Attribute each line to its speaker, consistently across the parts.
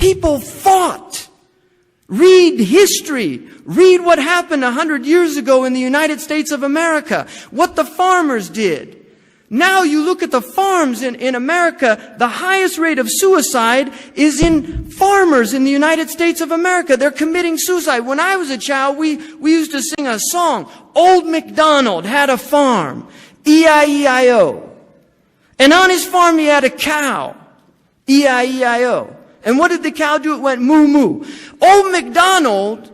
Speaker 1: People fought. Read history. Read what happened 100 years ago in the United States of America. What the farmers did. Now you look at the farms in America, the highest rate of suicide is in farmers in the United States of America. They're committing suicide. When I was a child, we used to sing a song. Old MacDonald had a farm. E-I-E-I-O. And on his farm he had a cow. E-I-E-I-O. And what did the cow do? It went moo moo. Old MacDonald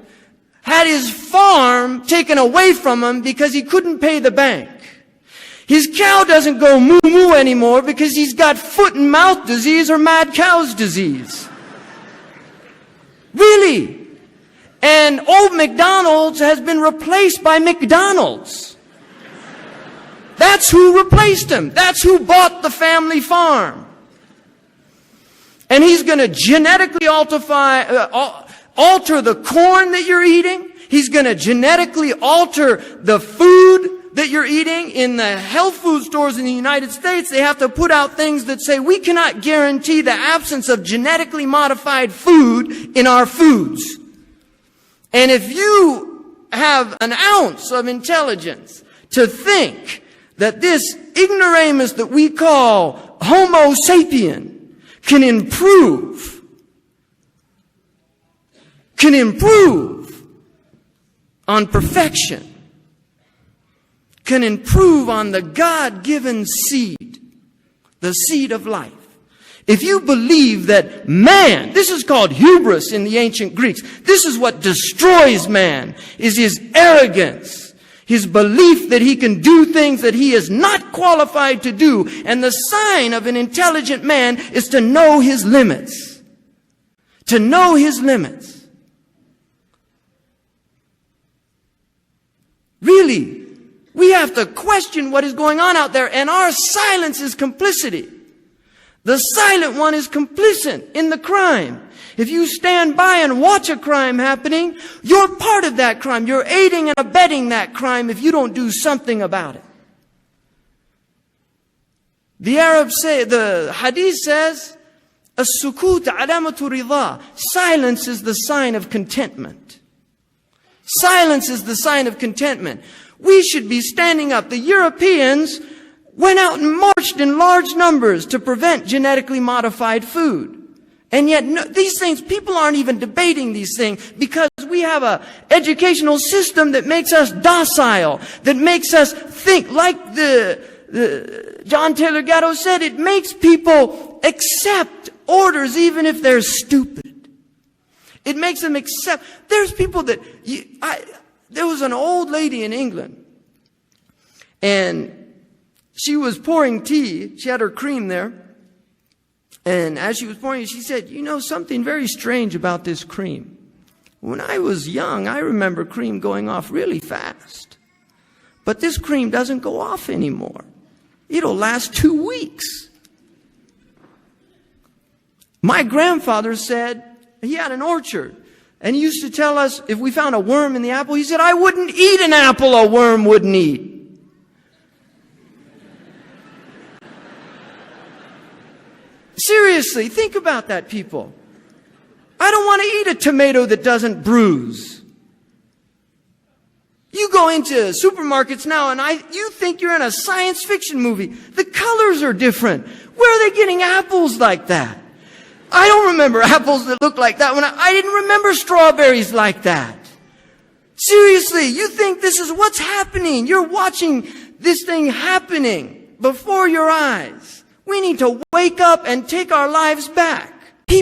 Speaker 1: had his farm taken away from him because he couldn't pay the bank. His cow doesn't go moo moo anymore because he's got foot and mouth disease or mad cow's disease. Really. And old McDonald's has been replaced by McDonald's. That's who replaced him. That's who bought the family farm. And he's going to genetically alter the corn that you're eating. He's going to genetically alter the food that you're eating. In the health food stores in the United States, they have to put out things that say, we cannot guarantee the absence of genetically modified food in our foods. And if you have an ounce of intelligence to think that this ignoramus that we call Homo sapien can improve on perfection, can improve on the God-given seed, the seed of life. If you believe that man, this is called hubris in the ancient Greeks, this is what destroys man, is his arrogance, his belief that he can do things that he is not qualified to do. And the sign of an intelligent man is to know his limits. To know his limits. Really, we have to question what is going on out there, and our silence is complicity. The silent one is complicit in the crime. If you stand by and watch a crime happening, you're part of that crime. You're aiding and abetting that crime if you don't do something about it. The Arabs say, the hadith says, as-sukut alamatu ridha. Silence is the sign of contentment. Silence is the sign of contentment. We should be standing up. The Europeans went out and marched in large numbers to prevent genetically modified food. And yet these things, people aren't even debating these things because we have an educational system that makes us docile, that makes us think. Like the John Taylor Gatto said, it makes people accept orders even if they're stupid. It makes them accept. There's people that, there was an old lady in England, and she was pouring tea. She had her cream there. And as she was pouring it, she said, you know something very strange about this cream. When I was young, I remember cream going off really fast. But this cream doesn't go off anymore. It'll last 2 weeks. My grandfather said, he had an orchard. And he used to tell us, if we found a worm in the apple, he said, I wouldn't eat an apple a worm wouldn't eat. Seriously, think about that, people. I don't want to eat a tomato that doesn't bruise. You go into supermarkets now and you think you're in a science fiction movie. The colors are different. Where are they getting apples like that? I don't remember apples that look like that. I didn't remember strawberries like that. Seriously, you think this is what's happening. You're watching this thing happening before your eyes. We need to wake up and take our lives back.